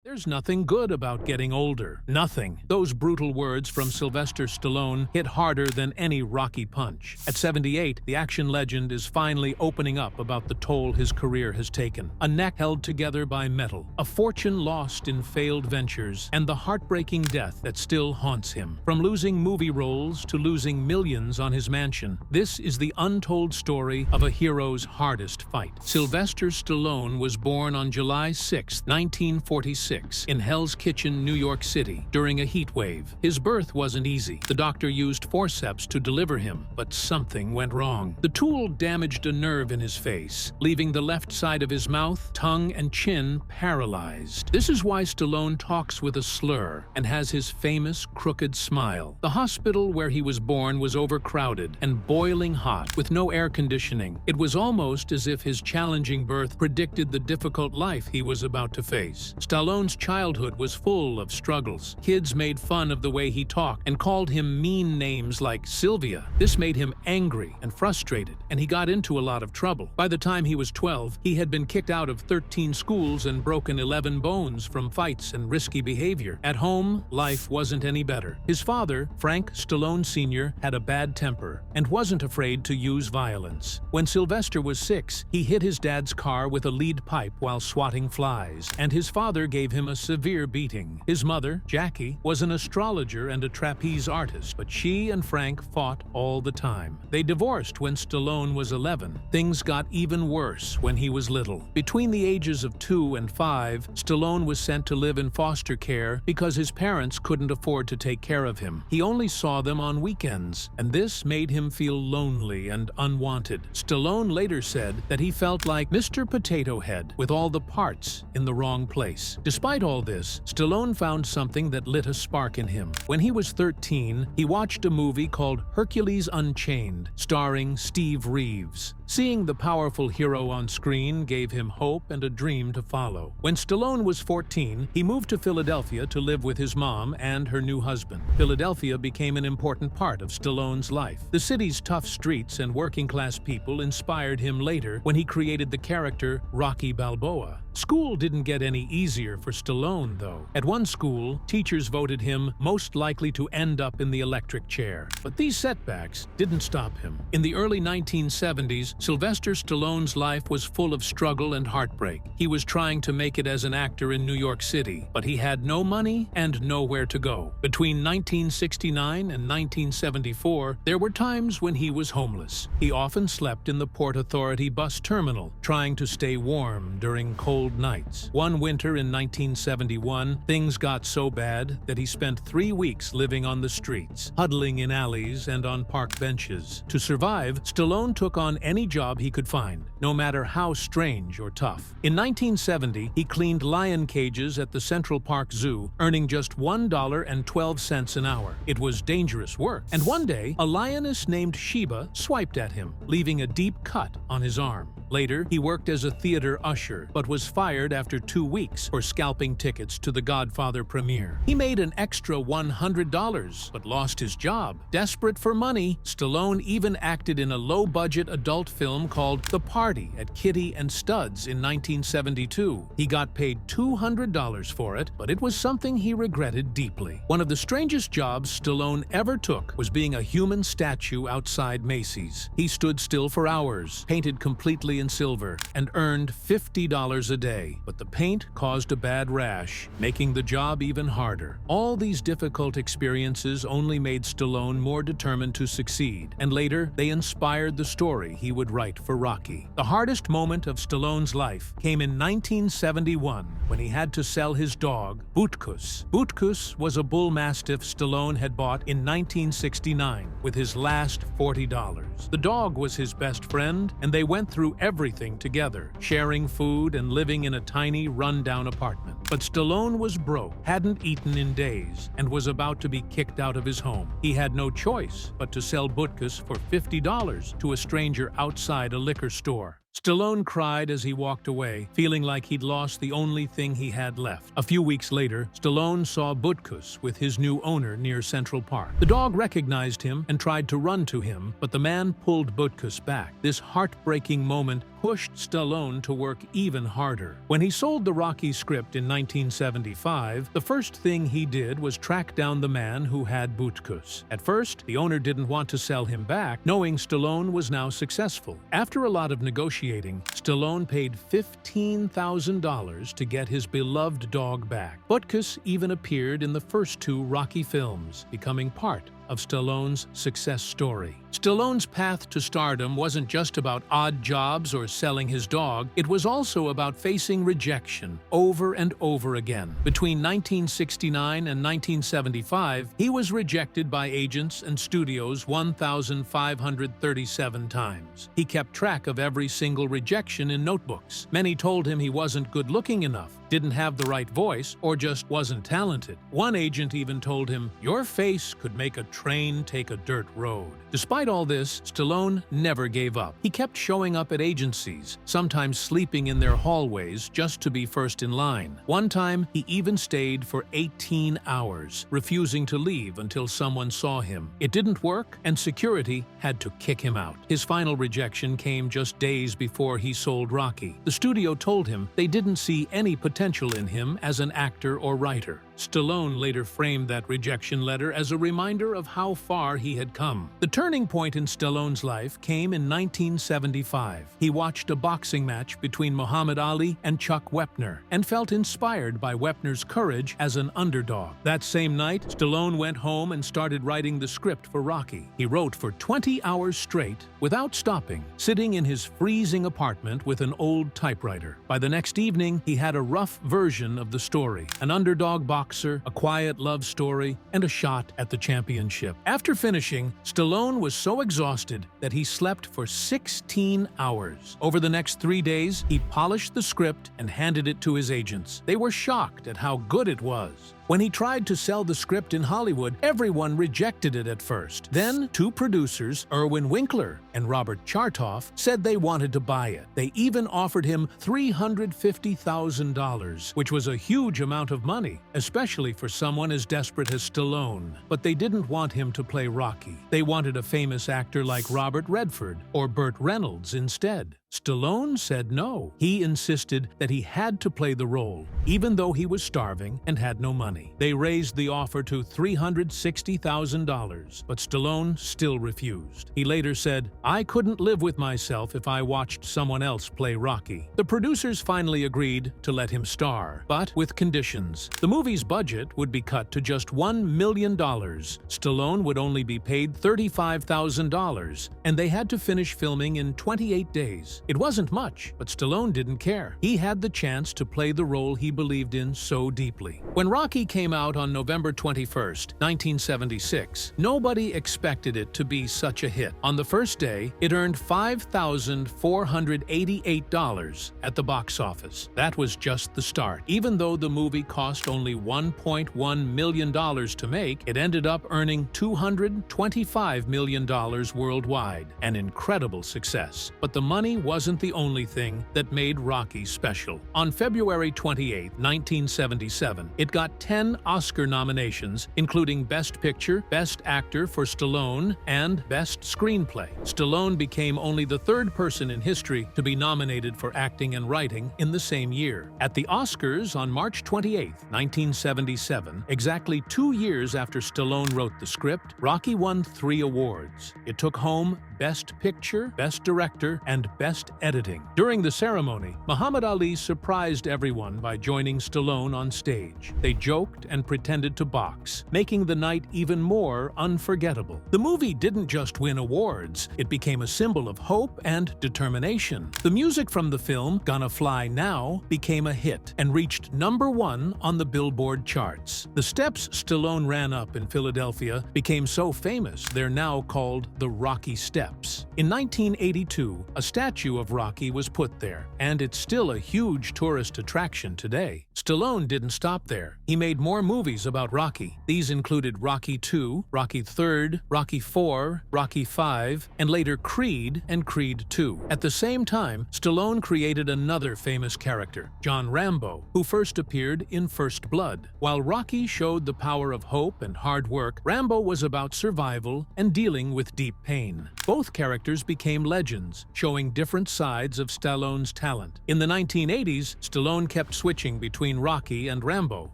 There's nothing good about getting older. Nothing. Those brutal words from Sylvester Stallone hit harder than any Rocky punch. At 78, the action legend is finally opening up about the toll his career has taken. A neck held together by metal, a fortune lost in failed ventures, and the heartbreaking death that still haunts him. From losing movie roles to losing millions on his mansion, this is the untold story of a hero's hardest fight. Sylvester Stallone was born on July 6, 1946. In Hell's Kitchen, New York City, during a heat wave. His birth wasn't easy. The doctor used forceps to deliver him, but something went wrong. The tool damaged a nerve in his face, leaving the left side of his mouth, tongue, and chin paralyzed. This is why Stallone talks with a slur and has his famous crooked smile. The hospital where he was born was overcrowded and boiling hot, with no air conditioning. It was almost as if his challenging birth predicted the difficult life he was about to face. Stallone's childhood was full of struggles. Kids made fun of the way he talked and called him mean names like Sylvia. This made him angry and frustrated, and he got into a lot of trouble. By the time he was 12, he had been kicked out of 13 schools and broken 11 bones from fights and risky behavior. At home, life wasn't any better. His father, Frank Stallone Sr., had a bad temper and wasn't afraid to use violence. When Sylvester was 6, he hit his dad's car with a lead pipe while swatting flies, and his father gave him a severe beating. His mother, Jackie, was an astrologer and a trapeze artist, but she and Frank fought all the time. They divorced when Stallone was 11. Things got even worse when he was little. Between the ages of 2 and 5, Stallone was sent to live in foster care because his parents couldn't afford to take care of him. He only saw them on weekends, and this made him feel lonely and unwanted. Stallone later said that he felt like Mr. Potato Head with all the parts in the wrong place. Despite all this, Stallone found something that lit a spark in him. When he was 13, he watched a movie called Hercules Unchained, starring Steve Reeves. Seeing the powerful hero on screen gave him hope and a dream to follow. When Stallone was 14, he moved to Philadelphia to live with his mom and her new husband. Philadelphia became an important part of Stallone's life. The city's tough streets and working-class people inspired him later when he created the character Rocky Balboa. School didn't get any easier for Stallone, though. At one school, teachers voted him most likely to end up in the electric chair. But these setbacks didn't stop him. In the early 1970s, Sylvester Stallone's life was full of struggle and heartbreak. He was trying to make it as an actor in New York City, but he had no money and nowhere to go. Between 1969 and 1974, there were times when he was homeless. He often slept in the Port Authority bus terminal, trying to stay warm during cold nights. One winter in 1971, things got so bad that he spent 3 weeks living on the streets, huddling in alleys and on park benches. To survive, Stallone took on any job he could find, no matter how strange or tough. In 1970, he cleaned lion cages at the Central Park Zoo, earning just $1.12 an hour. It was dangerous work, and one day, a lioness named Sheba swiped at him, leaving a deep cut on his arm. Later, he worked as a theater usher, but was fired after 2 weeks for scalping tickets to The Godfather premiere. He made an extra $100, but lost his job. Desperate for money, Stallone even acted in a low-budget adult film called The Party at Kitty and Studs in 1972. He got paid $200 for it, but it was something he regretted deeply. One of the strangest jobs Stallone ever took was being a human statue outside Macy's. He stood still for hours, painted completely in silver, and earned $50 a day. But the paint caused a bad rash, making the job even harder. All these difficult experiences only made Stallone more determined to succeed, and later they inspired the story he would write for Rocky. The hardest moment of Stallone's life came in 1971 when he had to sell his dog, Butkus. Butkus was a bull mastiff Stallone had bought in 1969 with his last $40. The dog was his best friend, and they went through everything together, sharing food and living in a tiny, run-down apartment. But Stallone was broke, hadn't eaten in days, and was about to be kicked out of his home. He had no choice but to sell Butkus for $50 to a stranger outside a liquor store. Stallone cried as he walked away, feeling like he'd lost the only thing he had left. A few weeks later, Stallone saw Butkus with his new owner near Central Park. The dog recognized him and tried to run to him, but the man pulled Butkus back. This heartbreaking moment pushed Stallone to work even harder. When he sold the Rocky script in 1975, the first thing he did was track down the man who had Butkus. At first, the owner didn't want to sell him back, knowing Stallone was now successful. After a lot of negotiating, Stallone paid $15,000 to get his beloved dog back. Butkus even appeared in the first two Rocky films, becoming part of Stallone's success story. Stallone's path to stardom wasn't just about odd jobs or selling his dog, it was also about facing rejection over and over again. Between 1969 and 1975, he was rejected by agents and studios 1,537 times. He kept track of every single rejection in notebooks. Many told him he wasn't good-looking enough, didn't have the right voice, or just wasn't talented. One agent even told him, "Your face could make a train take a dirt road." Despite all this, Stallone never gave up. He kept showing up at agencies, sometimes sleeping in their hallways just to be first in line. One time, he even stayed for 18 hours, refusing to leave until someone saw him. It didn't work, and security had to kick him out. His final rejection came just days before he sold Rocky. The studio told him they didn't see any potential in him as an actor or writer. Stallone later framed that rejection letter as a reminder of how far he had come. The turning point in Stallone's life came in 1975. He watched a boxing match between Muhammad Ali and Chuck Wepner and felt inspired by Wepner's courage as an underdog. That same night, Stallone went home and started writing the script for Rocky. He wrote for 20 hours straight, without stopping, sitting in his freezing apartment with an old typewriter. By the next evening, he had a rough version of the story: an underdog boxer, a quiet love story, and a shot at the championship. After finishing, Stallone was so exhausted that he slept for 16 hours. Over the next 3 days, he polished the script and handed it to his agents. They were shocked at how good it was. When he tried to sell the script in Hollywood, everyone rejected it at first. Then, two producers, Irwin Winkler and Robert Chartoff, said they wanted to buy it. They even offered him $350,000, which was a huge amount of money, especially for someone as desperate as Stallone. But they didn't want him to play Rocky. They wanted a famous actor like Robert Redford or Burt Reynolds instead. Stallone said no. He insisted that he had to play the role, even though he was starving and had no money. They raised the offer to $360,000, but Stallone still refused. He later said, "I couldn't live with myself if I watched someone else play Rocky." The producers finally agreed to let him star, but with conditions. The movie's budget would be cut to just $1 million. Stallone would only be paid $35,000, and they had to finish filming in 28 days. It wasn't much, but Stallone didn't care. He had the chance to play the role he believed in so deeply. When Rocky came out on November 21st, 1976, nobody expected it to be such a hit. On the first day, it earned $5,488 at the box office. That was just the start. Even though the movie cost only $1.1 million to make, it ended up earning $225 million worldwide, an incredible success. But the money wasn't the only thing that made Rocky special. On February 28, 1977, it got 10 Oscar nominations, including Best Picture, Best Actor for Stallone, and Best Screenplay. Stallone became only the third person in history to be nominated for acting and writing in the same year. At the Oscars on March 28, 1977, exactly 2 years after Stallone wrote the script, Rocky won 3 awards. It took home Best Picture, Best Director, and Best Editing. During the ceremony, Muhammad Ali surprised everyone by joining Stallone on stage. They joked and pretended to box, making the night even more unforgettable. The movie didn't just win awards, it became a symbol of hope and determination. The music from the film, Gonna Fly Now, became a hit and reached #1 on the Billboard charts. The steps Stallone ran up in Philadelphia became so famous they're now called the Rocky Steps. In 1982, a statue of Rocky was put there, and it's still a huge tourist attraction today. Stallone didn't stop there. He made more movies about Rocky. These included Rocky II, Rocky III, Rocky IV, Rocky V, and later Creed and Creed II. At the same time, Stallone created another famous character, John Rambo, who first appeared in First Blood. While Rocky showed the power of hope and hard work, Rambo was about survival and dealing with deep pain. Both Both characters became legends, showing different sides of Stallone's talent. In the 1980s, Stallone kept switching between Rocky and Rambo.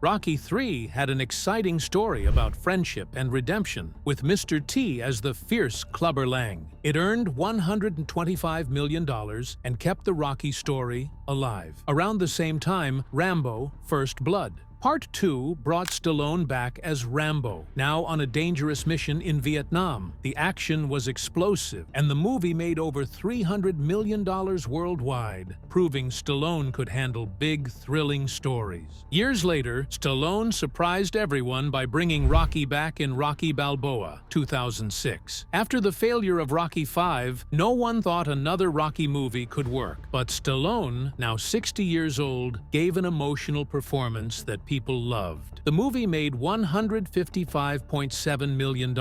Rocky III had an exciting story about friendship and redemption, with Mr. T as the fierce Clubber Lang. It earned $125 million and kept the Rocky story alive. Around the same time, Rambo: First Blood. Part 2 brought Stallone back as Rambo, now on a dangerous mission in Vietnam. The action was explosive, and the movie made over $300 million worldwide, proving Stallone could handle big, thrilling stories. Years later, Stallone surprised everyone by bringing Rocky back in Rocky Balboa, 2006. After the failure of Rocky V, no one thought another Rocky movie could work. But Stallone, now 60 years old, gave an emotional performance that people loved. The movie made $155.7 million,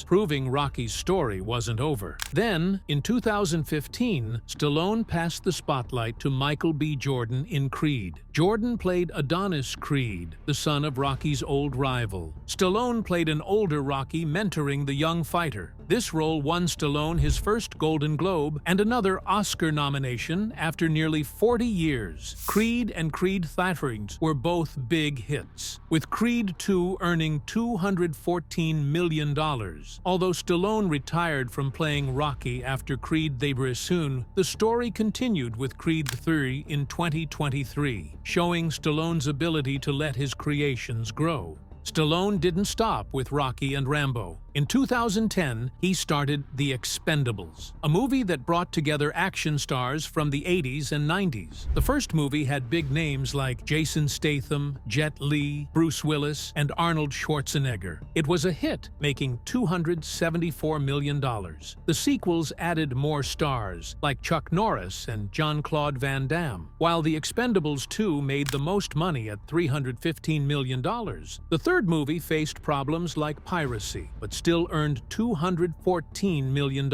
proving Rocky's story wasn't over. Then, in 2015, Stallone passed the spotlight to Michael B. Jordan in Creed. Jordan played Adonis Creed, the son of Rocky's old rival. Stallone played an older Rocky mentoring the young fighter. This role won Stallone his first Golden Globe and another Oscar nomination after nearly 40 years. Creed and Creed III were both big hits, with Creed II earning $214 million. Although Stallone retired from playing Rocky after Creed Diversifying, the story continued with Creed III in 2023, showing Stallone's ability to let his creations grow. Stallone didn't stop with Rocky and Rambo. In 2010, he started The Expendables, a movie that brought together action stars from the 80s and 90s. The first movie had big names like Jason Statham, Jet Li, Bruce Willis, and Arnold Schwarzenegger. It was a hit, making $274 million. The sequels added more stars, like Chuck Norris and Jean-Claude Van Damme, while The Expendables 2 made the most money at $315 million. The third movie faced problems like piracy, but still earned $214 million.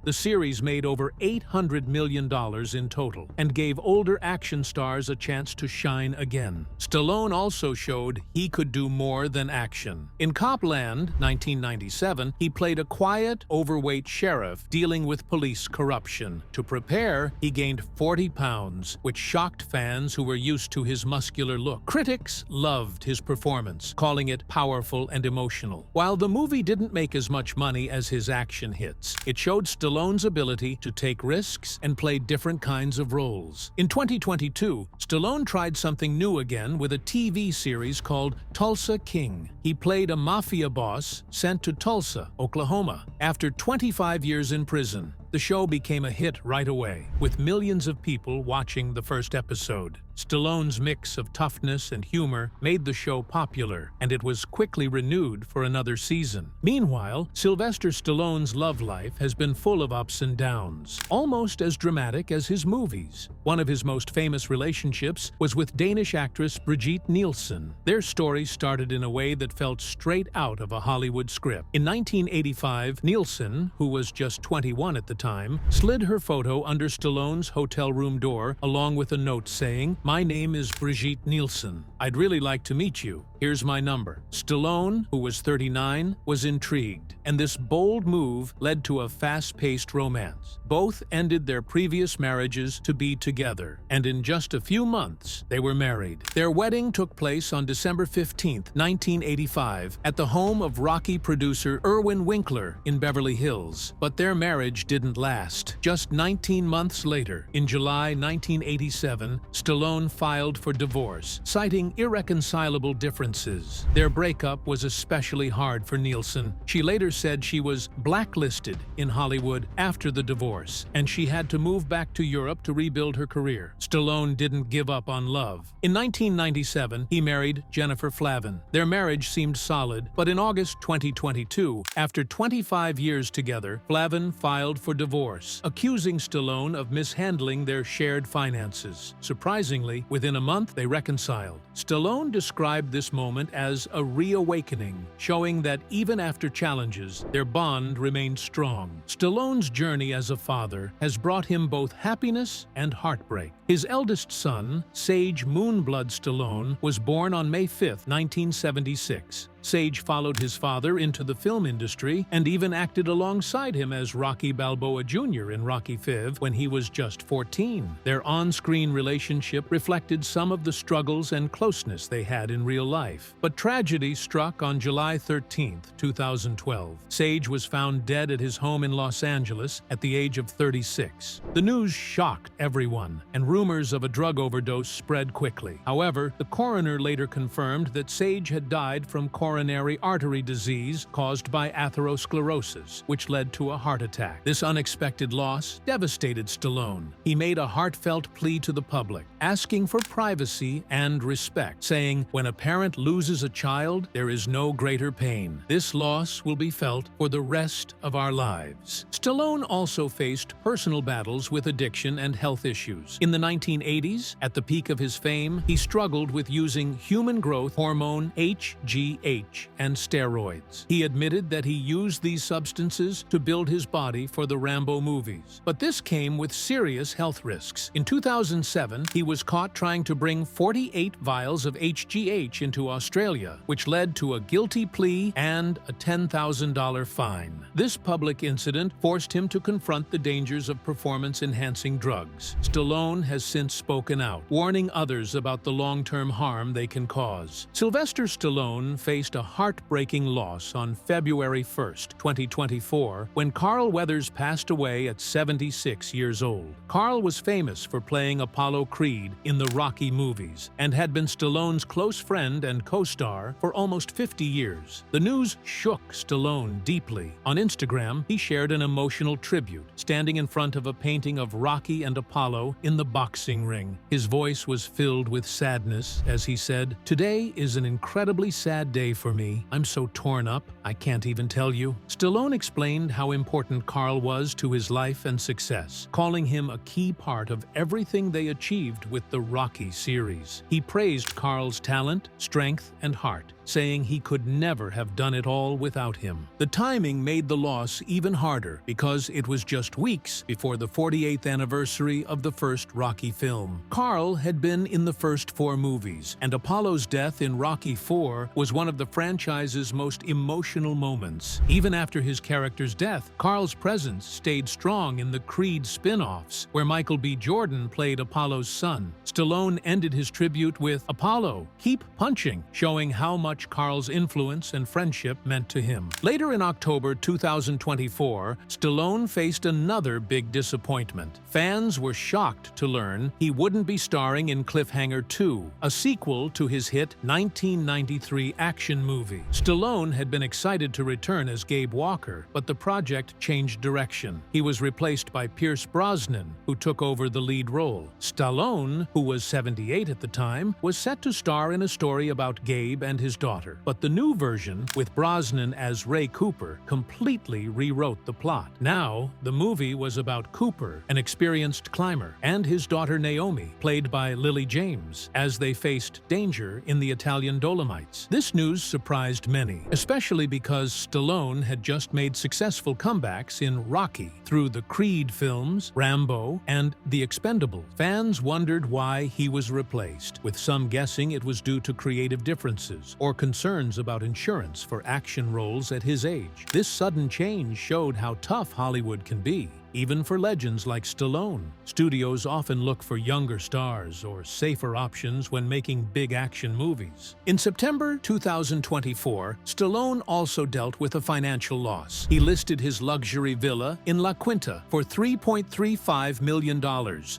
The series made over $800 million in total and gave older action stars a chance to shine again. Stallone also showed he could do more than action. In Copland, 1997, he played a quiet, overweight sheriff dealing with police corruption. To prepare, he gained 40 pounds, which shocked fans who were used to his muscular look. Critics loved his performance, calling it powerful and emotional. While the movie didn't make as much money as his action hits, it showed Stallone's ability to take risks and play different kinds of roles. In 2022, Stallone tried something new again with a TV series called Tulsa King. He played a mafia boss sent to Tulsa, Oklahoma, after 25 years in prison. The show became a hit right away, with millions of people watching the first episode. Stallone's mix of toughness and humor made the show popular, and it was quickly renewed for another season. Meanwhile, Sylvester Stallone's love life has been full of ups and downs, almost as dramatic as his movies. One of his most famous relationships was with Danish actress Brigitte Nielsen. Their story started in a way that felt straight out of a Hollywood script. In 1985, Nielsen, who was just 21 at the time, slid her photo under Stallone's hotel room door along with a note saying, "My name is Brigitte Nielsen. I'd really like to meet you. Here's my number." Stallone, who was 39, was intrigued, and this bold move led to a fast-paced romance. Both ended their previous marriages to be together, and in just a few months, they were married. Their wedding took place on December 15, 1985, at the home of Rocky producer Irwin Winkler in Beverly Hills. But their marriage didn't last. Just 19 months later, in July 1987, Stallone filed for divorce, citing irreconcilable differences. Their breakup was especially hard for Nielsen. She later said she was blacklisted in Hollywood after the divorce, and she had to move back to Europe to rebuild her career. Stallone didn't give up on love. In 1997, he married Jennifer Flavin. Their marriage seemed solid, but in August 2022, after 25 years together, Flavin filed for divorce, accusing Stallone of mishandling their shared finances. Surprisingly, within a month, they reconciled. Stallone described this moment as a reawakening, showing that even after challenges, their bond remained strong. Stallone's journey as a father has brought him both happiness and heartbreak. His eldest son, Sage Moonblood Stallone, was born on May 5, 1976. Sage followed his father into the film industry and even acted alongside him as Rocky Balboa Jr. in Rocky V when he was just 14. Their on-screen relationship reflected some of the struggles and closeness they had in real life. But tragedy struck on July 13, 2012. Sage was found dead at his home in Los Angeles at the age of 36. The news shocked everyone, and rumors of a drug overdose spread quickly. However, the coroner later confirmed that Sage had died from coronary artery disease caused by atherosclerosis, which led to a heart attack. This unexpected loss devastated Stallone. He made a heartfelt plea to the public, asking for privacy and respect, saying, "When a parent loses a child, there is no greater pain. This loss will be felt for the rest of our lives." Stallone also faced personal battles with addiction and health issues. In the 1980s, at the peak of his fame, he struggled with using human growth hormone HGH and steroids. He admitted that he used these substances to build his body for the Rambo movies. But this came with serious health risks. In 2007, he was caught trying to bring 48 vials of HGH into Australia, which led to a guilty plea and a $10,000 fine. This public incident forced him to confront the dangers of performance-enhancing drugs. Stallone has since spoken out, warning others about the long-term harm they can cause. Sylvester Stallone faced a heartbreaking loss on February 1, 2024, when Carl Weathers passed away at 76 years old. Carl was famous for playing Apollo Creed in the Rocky movies and had been Stallone's close friend and co-star for almost 50 years. The news shook Stallone deeply. On Instagram, he shared an emotional tribute, standing in front of a painting of Rocky and Apollo in the boxing ring. His voice was filled with sadness as he said, "Today is an incredibly sad day for me. I'm so torn up, I can't even tell you." Stallone explained how important Carl was to his life and success, calling him a key part of everything they achieved with the Rocky series. He praised Carl's talent, strength, and heart, saying he could never have done it all without him. The timing made the loss even harder because it was just weeks before the 48th anniversary of the first Rocky film. Carl had been in the first 4 movies, and Apollo's death in Rocky IV was one of the franchise's most emotional moments. Even after his character's death, Carl's presence stayed strong in the Creed spin-offs, where Michael B. Jordan played Apollo's son. Stallone ended his tribute with, "Apollo, keep punching," showing how much Carl's influence and friendship meant to him. Later in October 2024, Stallone faced another big disappointment. Fans were shocked to learn he wouldn't be starring in Cliffhanger 2, a sequel to his hit 1993 action movie. Stallone had been excited to return as Gabe Walker, but the project changed direction. He was replaced by Pierce Brosnan, who took over the lead role. Stallone, who was 78 at the time, was set to star in a story about Gabe and his daughter. But the new version, with Brosnan as Ray Cooper, completely rewrote the plot. Now, the movie was about Cooper, an experienced climber, and his daughter Naomi, played by Lily James, as they faced danger in the Italian Dolomites. This news surprised many, especially because Stallone had just made successful comebacks in Rocky through the Creed films, Rambo, and The Expendables. Fans wondered why he was replaced, with some guessing it was due to creative differences or concerns about insurance for action roles at his age. This sudden change showed how tough Hollywood can be, even for legends like Stallone. Studios often look for younger stars or safer options when making big action movies. In September 2024, Stallone also dealt with a financial loss. He listed his luxury villa in La Quinta for $3.35 million,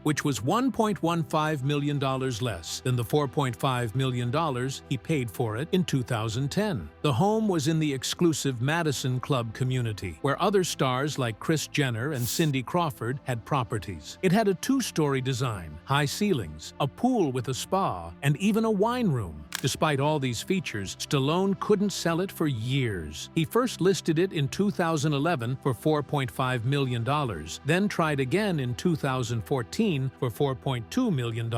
which was $1.15 million less than the $4.5 million he paid for it in 2010. The home was in the exclusive Madison Club community, where other stars like Kris Jenner and Cindy Crawford had properties. It had a 2-story design, high ceilings, a pool with a spa, and even a wine room. Despite all these features, Stallone couldn't sell it for years. He first listed it in 2011 for $4.5 million, then tried again in 2014 for $4.2 million,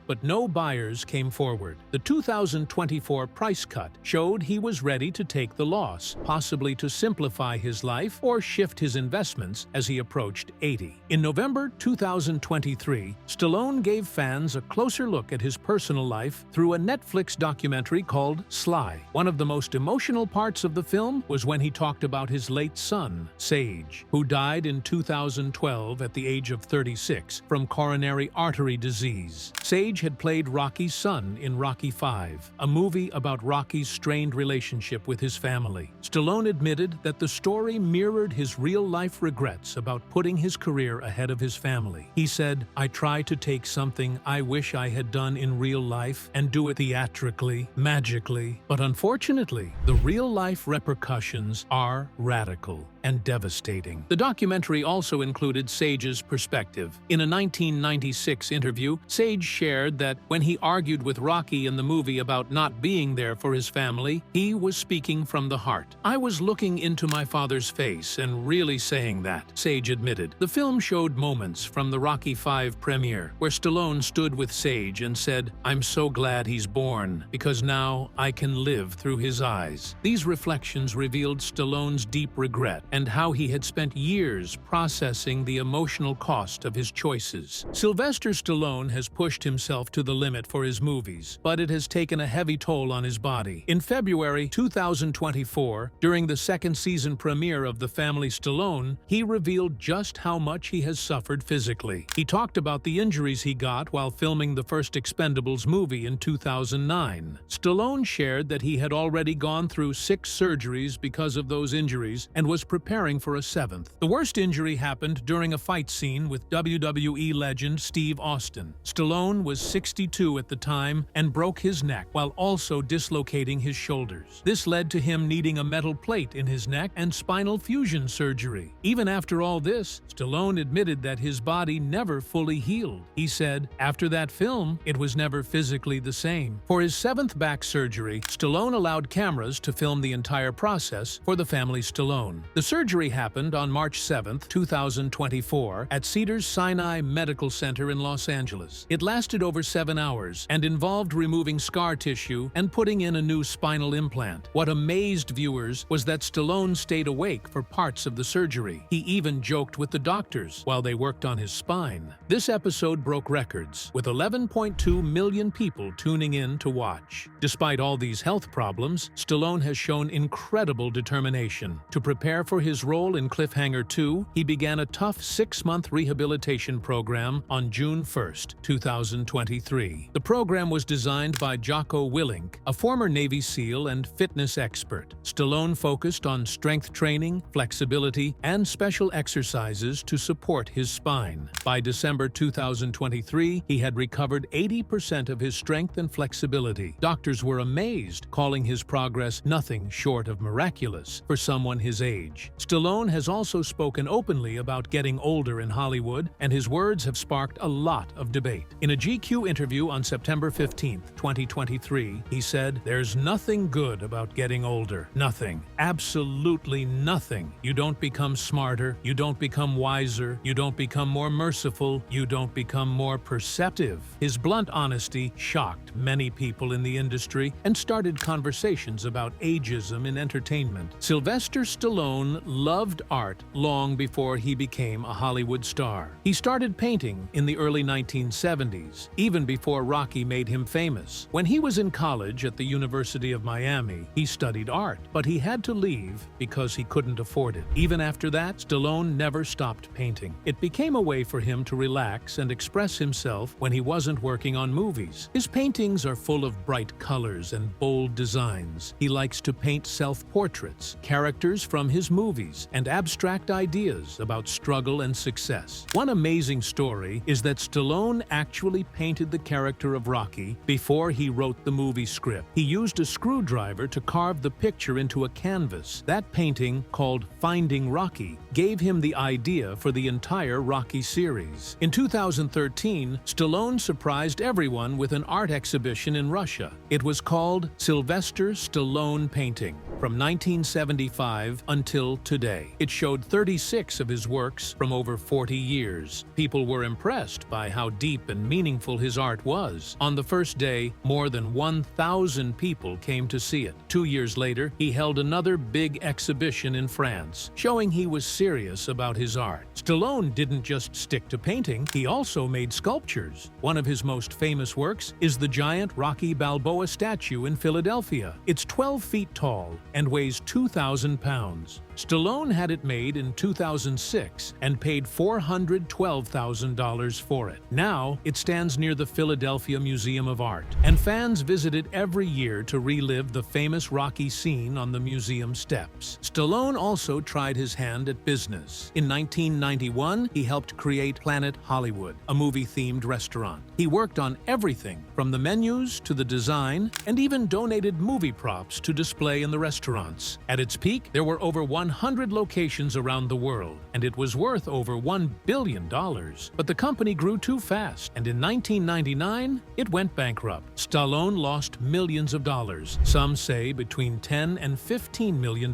but no buyers came forward. The 2024 price cut showed he was ready to take the loss, possibly to simplify his life or shift his investments as he approached 80. In November 2023, Stallone gave fans a closer look at his personal life through a Netflix documentary called Sly. One of the most emotional parts of the film was when he talked about his late son, Sage, who died in 2012 at the age of 36 from coronary artery disease. Sage had played Rocky's son in Rocky V, a movie about Rocky's strained relationship with his family. Stallone admitted that the story mirrored his real-life regrets about putting his career ahead of his family. He said, "I try to take something I wish I had done in real life and do it theatrically, magically, but unfortunately, the real-life repercussions are radical and devastating." The documentary also included Sage's perspective. In a 1996 interview, Sage shared that when he argued with Rocky in the movie about not being there for his family, he was speaking from the heart. "I was looking into my father's face and really saying that," Sage admitted. The film showed moments from the Rocky V premiere where Stallone stood with Sage and said, "I'm so glad he's born, because now I can live through his eyes." These reflections revealed Stallone's deep regret and how he had spent years processing the emotional cost of his choices. Sylvester Stallone has pushed himself to the limit for his movies, but it has taken a heavy toll on his body. In February 2024, during the second season premiere of The Family Stallone, he revealed just how much he has suffered physically. He talked about the injuries he got while filming the first Expendables movie in 2009. Stallone shared that he had already gone through 6 surgeries because of those injuries and was preparing for a 7th. The worst injury happened during a fight scene with WWE legend Steve Austin. Stallone was 62 at the time and broke his neck while also dislocating his shoulders. This led to him needing a metal plate in his neck and spinal fusion surgery. Even after all this, Stallone admitted that his body never fully healed. He said, "After that film, it was never physically the same." For his 7th back surgery, Stallone allowed cameras to film the entire process for The Family Stallone. The surgery happened on March 7, 2024, at Cedars-Sinai Medical Center in Los Angeles. It lasted over 7 hours and involved removing scar tissue and putting in a new spinal implant. What amazed viewers was that Stallone stayed awake for parts of the surgery. He even joked with the doctors while they worked on his spine. This episode broke records, with 11.2 million people tuning in to watch. Despite all these health problems, Stallone has shown incredible determination. To prepare for his role in Cliffhanger 2, he began a tough 6-month rehabilitation program on June 1, 2023. The program was designed by Jocko Willink, a former Navy SEAL and fitness expert. Stallone focused on strength training, flexibility, and special exercises to support his spine. By December 2023, he had recovered 80% of his strength and flexibility. Doctors were amazed, calling his progress nothing short of miraculous for someone his age. Stallone has also spoken openly about getting older in Hollywood, and his words have sparked a lot of debate. In a GQ interview on September 15, 2023, he said, "There's nothing good about getting older. Nothing. Absolutely nothing. You don't become smarter. You don't become wiser. You don't become more merciful. You don't become more perceptive." His blunt honesty shocked many people in the industry and started conversations about ageism in entertainment. Sylvester Stallone loved art long before he became a Hollywood star. He started painting in the early 1970s, even before Rocky made him famous. When he was in college at the University of Miami, he studied art, but he had to leave because he couldn't afford it. Even after that, Stallone never stopped painting. It became a way for him to relax and express himself when he wasn't working on movies. His paintings are full of bright colors and bold designs. He likes to paint self-portraits, characters from his movies, movies and abstract ideas about struggle and success. One amazing story is that Stallone actually painted the character of Rocky before he wrote the movie script. He used a screwdriver to carve the picture into a canvas. That painting, called Finding Rocky, gave him the idea for the entire Rocky series. In 2013, Stallone surprised everyone with an art exhibition in Russia. It was called Sylvester Stallone Painting, from 1975 until today. It showed 36 of his works from over 40 years. People were impressed by how deep and meaningful his art was. On the first day, more than 1,000 people came to see it. 2 years later, he held another big exhibition in France, showing he was serious about his art. Stallone didn't just stick to painting, he also made sculptures. One of his most famous works is the giant Rocky Balboa statue in Philadelphia. It's 12 feet tall and weighs 2,000 pounds. Stallone had it made in 2006 and paid $412,000 for it. Now, it stands near the Philadelphia Museum of Art, and fans visit it every year to relive the famous Rocky scene on the museum steps. Stallone also tried his hand at business. In 1991, he helped create Planet Hollywood, a movie-themed restaurant. He worked on everything from the menus to the design, and even donated movie props to display in the restaurants. At its peak, there were over 100 locations around the world, and it was worth over $1 billion. But the company grew too fast, and in 1999, it went bankrupt. Stallone lost millions of dollars, some say between $10 and $15 million.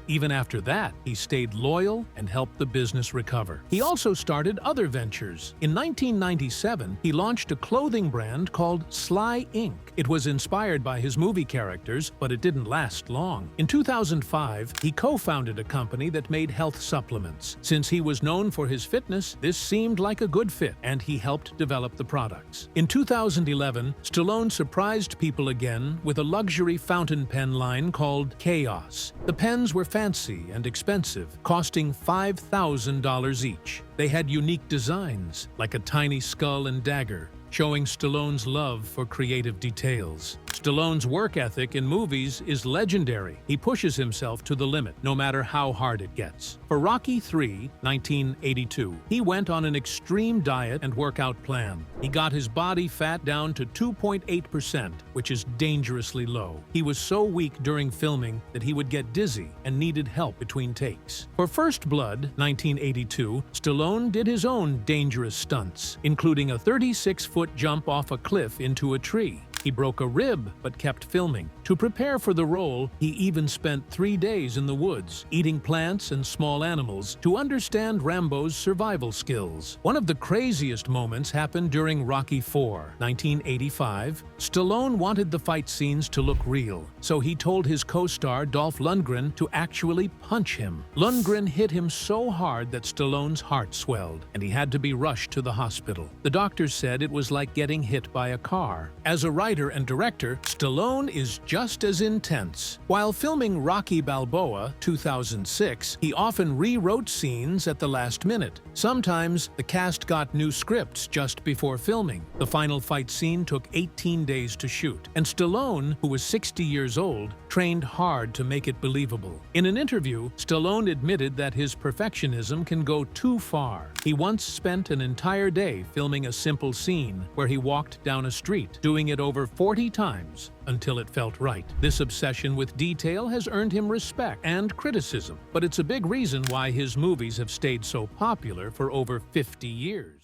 Even after that, he stayed loyal and helped the business recover. He also started other ventures. In 1997, he launched a clothing brand called Sly Inc. It was inspired by his movie characters, but it didn't last long. In 2005, he co-founded a company that made health supplements. Since he was known for his fitness, this seemed like a good fit, and he helped develop the products. In 2011, Stallone surprised people again with a luxury fountain pen line called Chaos. The pens were fancy and expensive, costing $5,000 each. They had unique designs, like a tiny skull and dagger, showing Stallone's love for creative details. Stallone's work ethic in movies is legendary. He pushes himself to the limit, no matter how hard it gets. For Rocky III, 1982, he went on an extreme diet and workout plan. He got his body fat down to 2.8%, which is dangerously low. He was so weak during filming that he would get dizzy and needed help between takes. For First Blood, 1982, Stallone did his own dangerous stunts, including a 36-foot jump off a cliff into a tree. He broke a rib but kept filming. To prepare for the role, he even spent 3 days in the woods, eating plants and small animals to understand Rambo's survival skills. One of the craziest moments happened during Rocky IV, 1985. Stallone wanted the fight scenes to look real, so he told his co-star Dolph Lundgren to actually punch him. Lundgren hit him so hard that Stallone's heart swelled, and he had to be rushed to the hospital. The doctors said it was like getting hit by a car. As a writer and director, Stallone is just as intense. While filming Rocky Balboa, 2006, he often rewrote scenes at the last minute. Sometimes, the cast got new scripts just before filming. The final fight scene took 18 days to shoot, and Stallone, who was 60 years old, trained hard to make it believable. In an interview, Stallone admitted that his perfectionism can go too far. He once spent an entire day filming a simple scene where he walked down a street, doing it over 40 times until it felt right. This obsession with detail has earned him respect and criticism, but it's a big reason why his movies have stayed so popular for over 50 years.